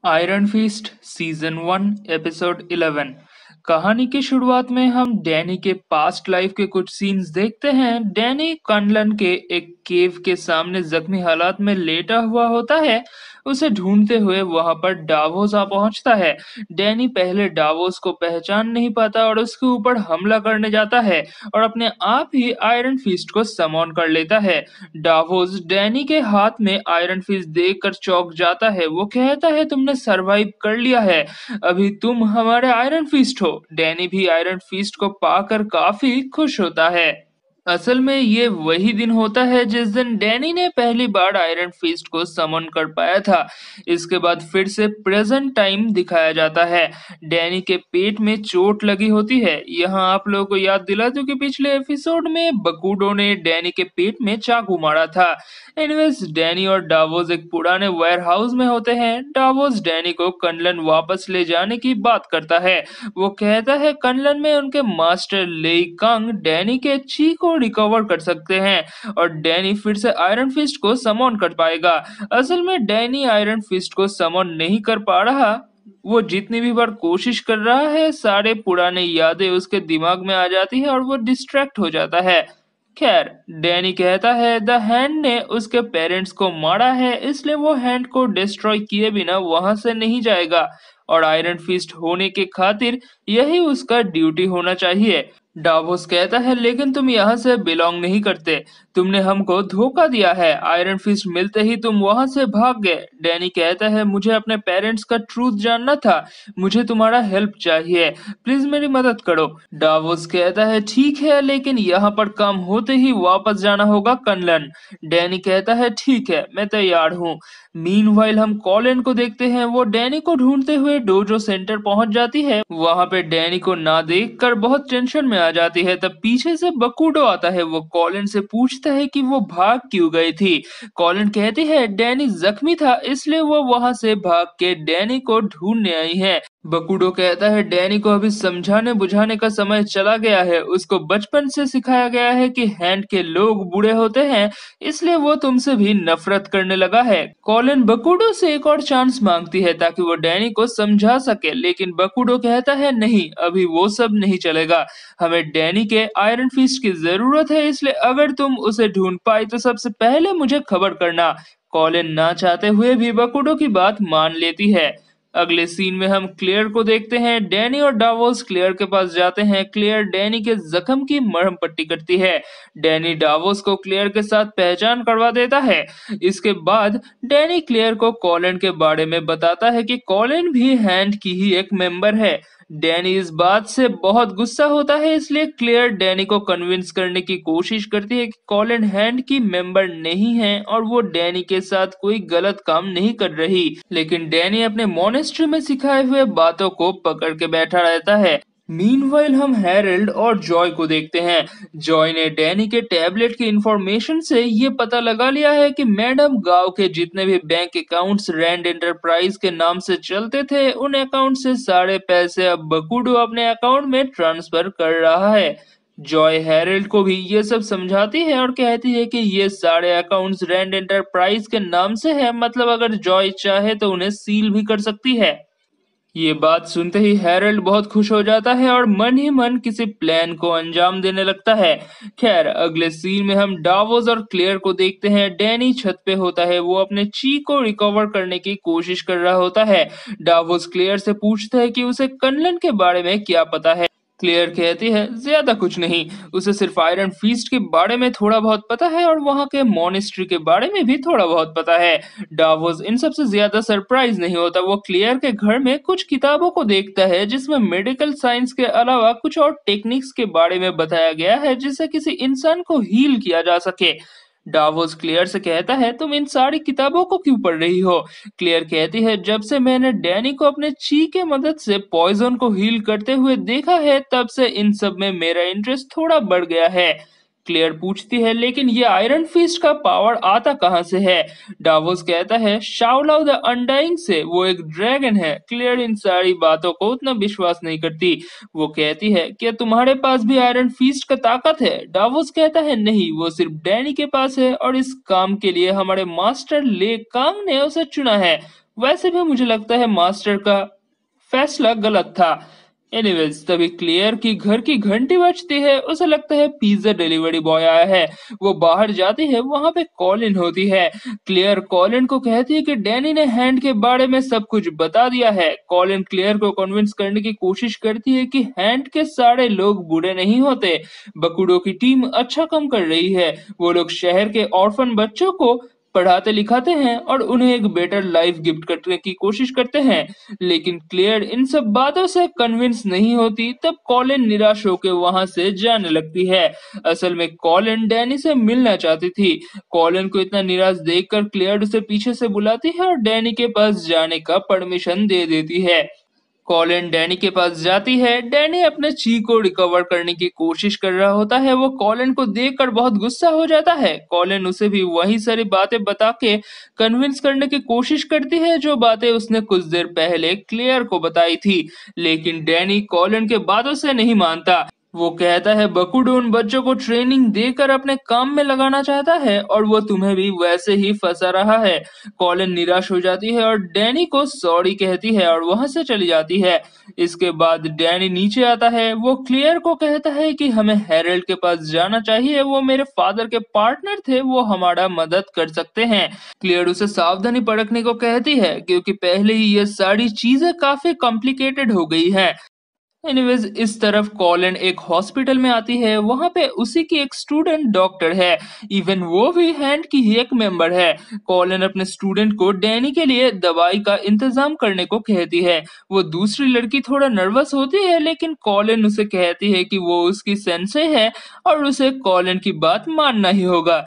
Iron fist season 1 episode 11। कहानी की शुरुआत में हम डैनी के पास्ट लाइफ के कुछ सीन्स देखते हैं। डैनी कनलन के एक केव के सामने जख्मी हालात में लेटा हुआ होता है। उसे ढूंढते हुए वहां पर डावोस आ पहुंचता है। डैनी पहले डावोस को पहचान नहीं पाता और उसके ऊपर हमला करने जाता है और अपने आप ही आयरन फिस्ट को समॉन कर लेता है। डावोस डैनी के हाथ में आयरन फिस्ट देखकर चौंक जाता है। वो कहता है, तुमने सरवाइव कर लिया है, अभी तुम हमारे आयरन फिस्ट हो। डैनी भी आयरन फिस्ट को पाकर काफी खुश होता है। असल में ये वही दिन होता है जिस दिन डैनी ने पहली बार आयरन फिस्ट को समन कर पाया था। इसके बाद फिर से प्रेजेंट टाइम दिखाया जाता है। डैनी के पेट में चोट लगी होती है। यहाँ आप लोगों को याद दिला दूं कि पिछले एपिसोड में बकूडो ने डैनी के पेट में चाकू मारा था। एनीवेज, डैनी और डावोस एक पुराने वेयर हाउस में होते हैं। डावोस डैनी को कनलन वापस ले जाने की बात करता है। वो कहता है कनलन में उनके मास्टर लेई कंग डैनी के ची को रिकवर कर सकते हैं और डैनी फिर से आयरन फिस्ट को समॉन कर पाएगा। असल में डैनी आयरन फिस्ट को समॉन नहीं कर पा रहा। वो जितनी भी बार कोशिश कर रहा है, सारे पुराने यादें उसके दिमाग में आ जाती है और वो डिस्ट्रैक्ट हो जाता है। खैर, डैनी कहता है द हैंड ने उसके पेरेंट्स को मारा है, इसलिए वो हैंड को डिस्ट्रॉय किए बिना वहां से नहीं जाएगा और आयरन फिस्ट होने के खातिर यही उसका ड्यूटी होना चाहिए। डावोस कहता है, लेकिन तुम यहाँ से बिलोंग नहीं करते, तुमने हमको धोखा दिया है। आयरन फिस्ट मिलते ही तुम वहां से भाग गए। डैनी कहता है, मुझे अपने पेरेंट्स का ट्रूथ जानना था, मुझे तुम्हारा हेल्प चाहिए, प्लीज मेरी मदद करो। डावोस कहता है, ठीक है, लेकिन यहाँ पर काम होते ही वापस जाना होगा कनलन। डैनी कहता है, ठीक है, मैं तैयार हूँ। मीनवाइल हम कॉलिन को देखते हैं। वो डैनी को ढूंढते हुए डोजो सेंटर पहुंच जाती है। वहां पे डैनी को ना देखकर बहुत टेंशन में आ जाती है। तब पीछे से बकूडो आता है। वो कॉलिन से पूछता है कि वो भाग क्यों गई थी। कॉलिन कहती है डैनी जख्मी था, इसलिए वो वहां से भाग के डैनी को ढूंढने आई है। बकूडो कहता है डैनी को अभी समझाने बुझाने का समय चला गया है। उसको बचपन से सिखाया गया है कि हैंड के लोग बुरे होते हैं, इसलिए वो तुमसे भी नफरत करने लगा है। कॉलिन बकूडो से एक और चांस मांगती है ताकि वो डैनी को समझा सके, लेकिन बकूडो कहता है नहीं, अभी वो सब नहीं चलेगा, हमें डैनी के आयरन फिस्ट की जरूरत है, इसलिए अगर तुम उसे ढूंढ पाई तो सबसे पहले मुझे खबर करना। कॉलिन ना चाहते हुए भी बकूडो की बात मान लेती है। अगले सीन में हम क्लेयर को देखते हैं। डैनी और डावोस क्लेयर के पास जाते हैं। क्लेयर डैनी के जख्म की मरहम पट्टी करती है। डैनी डावोस को क्लेयर के साथ पहचान करवा देता है। इसके बाद डैनी क्लेयर को कॉलिन के बारे में बताता है कि कॉलिन भी हैंड की ही एक मेंबर है। डैनी इस बात से बहुत गुस्सा होता है, इसलिए क्लेयर डैनी को कन्विंस करने की कोशिश करती है कि कॉलिन हैंड की मेंबर नहीं है और वो डैनी के साथ कोई गलत काम नहीं कर रही। लेकिन डैनी अपने मोनेस्ट्री में सिखाए हुए बातों को पकड़ के बैठा रहता है। मीनवाइल हम हैरल्ड और जॉय को देखते हैं। जॉय ने डैनी के टैबलेट की इंफॉर्मेशन से ये पता लगा लिया है कि मैडम गांव के जितने भी बैंक अकाउंट्स रैंड एंटरप्राइज के नाम से चलते थे, उन अकाउंट से सारे पैसे अब बकूडो अपने अकाउंट में ट्रांसफर कर रहा है। जॉय हैरल्ड को भी ये सब समझाती है और कहती है कि ये सारे अकाउंट्स रैंड एंटरप्राइज के नाम से है, मतलब अगर जॉय चाहे तो उन्हें सील भी कर सकती है। ये बात सुनते ही हैरल्ड बहुत खुश हो जाता है और मन ही मन किसी प्लान को अंजाम देने लगता है। खैर, अगले सीन में हम डावोस और क्लेयर को देखते हैं। डैनी छत पे होता है। वो अपने ची को रिकवर करने की कोशिश कर रहा होता है। डावोस क्लेयर से पूछता है कि उसे कनलन के बारे में क्या पता है। क्लेयर कहती है ज्यादा कुछ नहीं, उसे सिर्फ आयरन फीस्ट के बारे में थोड़ा बहुत पता है और वहां के मॉनेस्ट्री के बारे में भी थोड़ा बहुत पता है। डावोस इन सब से ज्यादा सरप्राइज नहीं होता। वो क्लेयर के घर में कुछ किताबों को देखता है जिसमें मेडिकल साइंस के अलावा कुछ और टेक्निक्स के बारे में बताया गया है जिससे किसी इंसान को हील किया जा सके। डावोस क्लेयर से कहता है तुम इन सारी किताबों को क्यों पढ़ रही हो। क्लेयर कहती है जब से मैंने डैनी को अपने ची के मदद से पॉइजन को हील करते हुए देखा है, तब से इन सब में मेरा इंटरेस्ट थोड़ा बढ़ गया है। क्लेयर पूछती है लेकिन ये आयरन फिस्ट का पावर आता कहाँ से है। डावोस कहता है शाओलाउ द अनडाइंग से, वो एक ड्रैगन है। क्लेयर इन सारी बातों को उतना विश्वास नहीं करती। वो कहती है क्या तुम्हारे पास भी आयरन फिस्ट का ताकत है। डावोस कहता है नहीं, वो सिर्फ डैनी के पास है और इस काम के लिए हमारे मास्टर ले कांग ने उसे चुना है। वैसे भी मुझे लगता है मास्टर का फैसला गलत था। एनीवेज तभी क्लेयर की घर की घंटी बजती है, उसे लगता है पिज्जा डिलीवरी बॉय आया है। वो बाहर जाती है, वहां पे कॉलिन होती है। क्लेयर कॉलिन को कहती है कि डैनी ने हैंड के बारे में सब कुछ बता दिया है। कॉलिन क्लेयर को कन्विंस करने की कोशिश करती है कि हैंड के सारे लोग बुरे नहीं होते। बकुडो की टीम अच्छा काम कर रही है। वो लोग शहर के ऑर्फन बच्चों को पढ़ाते लिखाते हैं और उन्हें एक बेटर लाइफ गिफ्ट करने की कोशिश करते हैं। लेकिन क्लेयर इन सब बातों से कन्विंस नहीं होती। तब कॉलिन निराश होकर वहां से जाने लगती है। असल में कॉलिन डैनी से मिलना चाहती थी। कॉलिन को इतना निराश देखकर क्लेयर उसे पीछे से बुलाती है और डैनी के पास जाने का परमिशन दे देती है। कॉलिन डैनी के पास जाती है। डैनी अपने ची को रिकवर करने की कोशिश कर रहा होता है। वो कॉलिन को देखकर बहुत गुस्सा हो जाता है। कॉलिन उसे भी वही सारी बातें बता के कन्विंस करने की कोशिश करती है जो बातें उसने कुछ देर पहले क्लेयर को बताई थी। लेकिन डैनी कॉलिन के बातों से नहीं मानता। वो कहता है बकुडो उन बच्चों को ट्रेनिंग देकर अपने काम में लगाना चाहता है और वो तुम्हें भी वैसे ही फंसा रहा है। कॉलिन निराश हो जाती है और डैनी को सॉरी कहती है और वहां से चली जाती है। इसके बाद डैनी नीचे आता है। वो क्लियर को कहता है कि हमें हेरल्ड के पास जाना चाहिए। वो मेरे फादर के पार्टनर थे, वो हमारा मदद कर सकते हैं। क्लियर उसे सावधानी बरतने को कहती है क्योंकि पहले ही ये सारी चीजें काफी कॉम्प्लिकेटेड हो गई हैं। एनीवेज इस तरफ कॉलिन एक हॉस्पिटल में आती है। वहां पे उसी की एक स्टूडेंट डॉक्टर है। इवन वो भी हैंड की ही एक मेंबर है। कॉलिन अपने स्टूडेंट को डैनी के लिए दवाई का इंतजाम करने को कहती है। वो दूसरी लड़की थोड़ा नर्वस होती है लेकिन कॉलिन उसे कहती है कि वो उसकी सेंसे है और उसे कॉलिन की बात मानना ही होगा।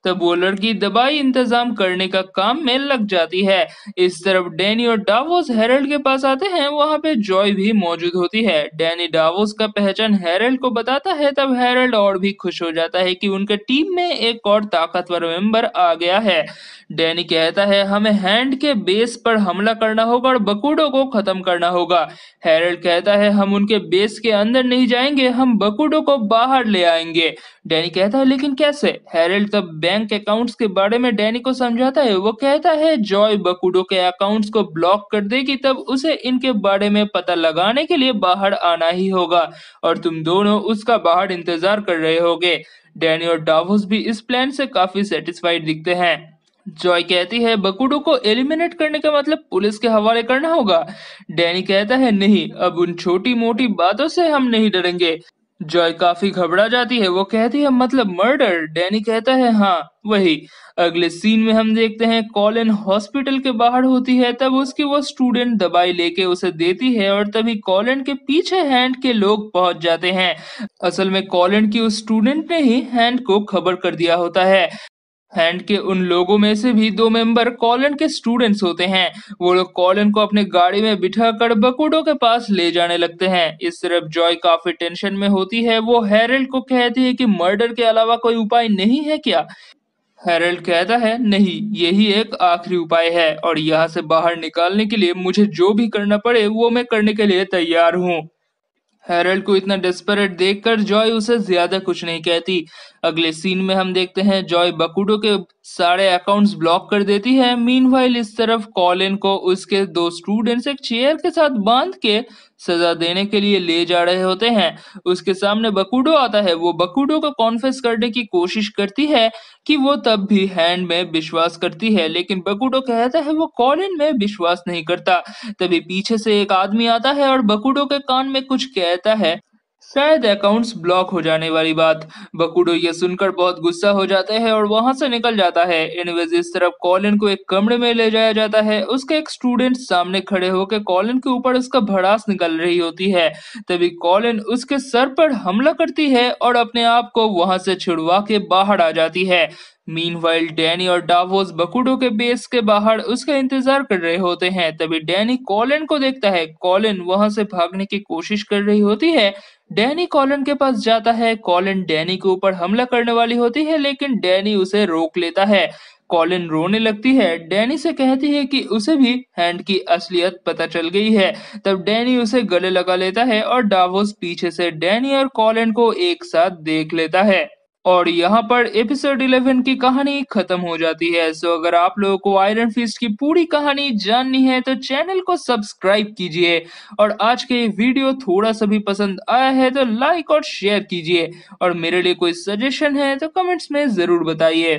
तब वो लड़की दवाई इंतजाम करने का काम में लग जाती है। इस तरफ डैनी और डावोस हेरल्ड के पास आते हैं। वहां पे जॉय भी मौजूद होती है। डैनी डावोस का पहचान हेरल्ड को बताता है। तब हेरल्ड और भी खुश हो जाता है कि उनके टीम में एक और ताकतवर मेंबर आ गया है। डैनी कहता है हमें हैंड के बेस पर हमला करना होगा और बकुडो को खत्म करना होगा। हेरल्ड कहता है हम उनके बेस के अंदर नहीं जाएंगे, हम बकुडो को बाहर ले आएंगे। डैनी कहता है लेकिन कैसे? हेरल्ड तब बैंक अकाउंट्स के बारे में डैनी को समझाता है। वो कहता है जॉय बकुडो के अकाउंट्स को ब्लॉक कर देगी, तब उसे इनके बारे में पता लगाने के लिए बाहर आना ही होगा और तुम दोनों उसका बाहर इंतजार कर रहे होगे। डैनी और डावोस भी इस प्लान से काफी सेटिस्फाइड दिखते हैं। जॉय कहती है बकुडो को एलिमिनेट करने का मतलब पुलिस के हवाले करना होगा। डैनी कहता है नहीं, अब उन छोटी मोटी बातों से हम नहीं डरेंगे। जॉय काफी घबरा जाती है। वो कहती है मतलब मर्डर? डैनी कहता है हाँ वही। अगले सीन में हम देखते हैं कॉलिन हॉस्पिटल के बाहर होती है। तब उसकी वो स्टूडेंट दवाई लेके उसे देती है और तभी कॉलिन के पीछे हैंड के लोग पहुंच जाते हैं। असल में कॉलिन की उस स्टूडेंट ने ही हैंड को खबर कर दिया होता है। हैंड के उन लोगों में से भी दो मेंबर कॉलिन के स्टूडेंट्स होते हैं। वो लोग कॉलिन को अपने गाड़ी में बिठाकर बकुडो के पास ले जाने लगते हैं। इस तरफ जॉय काफी टेंशन में होती है। वो हेरल्ड को कहती है कि मर्डर के अलावा कोई उपाय नहीं है क्या? हेरल्ड कहता है नहीं, यही एक आखिरी उपाय है और यहाँ से बाहर निकालने के लिए मुझे जो भी करना पड़े वो मैं करने के लिए तैयार हूँ। हेरल्ड को इतना डेस्परेट देखकर जॉय उसे ज्यादा कुछ नहीं कहती। अगले सीन में हम देखते हैं जॉय बकुडो के सारे अकाउंट्स ब्लॉक कर देती है। मीनवाइल इस तरफ कॉलिन को उसके दो स्टूडेंट्स एक चेयर के साथ बांध के सजा देने के लिए ले जा रहे होते हैं। उसके सामने बकुडो आता है। वो बकुडो को कॉन्फेस करने की कोशिश करती है कि वो तब भी हैंड में विश्वास करती है, लेकिन बकुडो कहता है वो कॉलिन में विश्वास नहीं करता। तभी पीछे से एक आदमी आता है और बकुडो के कान में कुछ कहता है, शायद अकाउंट्स ब्लॉक हो जाने वाली बात। बकुडो ये सुनकर बहुत गुस्सा हो जाता है और वहां से निकल जाता है। एनीवेज इस तरफ कॉलिन को एक कमरे में ले जाया जाता है। उसका एक स्टूडेंट सामने खड़े होकर कॉलिन के ऊपर उसका भड़ास निकल रही होती है। तभी कॉलिन उसके सर पर हमला करती है और अपने आप को वहां से छुड़वा के बाहर आ जाती है। मीनवाइल डैनी और डावोस बकुडो के बेस के बाहर उसका इंतजार कर रहे होते हैं। तभी डैनी कॉलिन को देखता है। कॉलिन वहां से भागने की कोशिश कर रही होती है। डैनी कॉलिन के पास जाता है। कॉलिन डैनी के ऊपर हमला करने वाली होती है लेकिन डैनी उसे रोक लेता है। कॉलिन रोने लगती है। डैनी से कहती है कि उसे भी हैंड की असलियत पता चल गई है। तब डैनी उसे गले लगा लेता है और डावोस पीछे से डैनी और कॉलिन को एक साथ देख लेता है। और यहाँ पर एपिसोड 11 की कहानी खत्म हो जाती है। सो अगर आप लोगों को आयरन फिस्ट की पूरी कहानी जाननी है तो चैनल को सब्सक्राइब कीजिए और आज के ये वीडियो थोड़ा सा भी पसंद आया है तो लाइक और शेयर कीजिए और मेरे लिए कोई सजेशन है तो कमेंट्स में जरूर बताइए।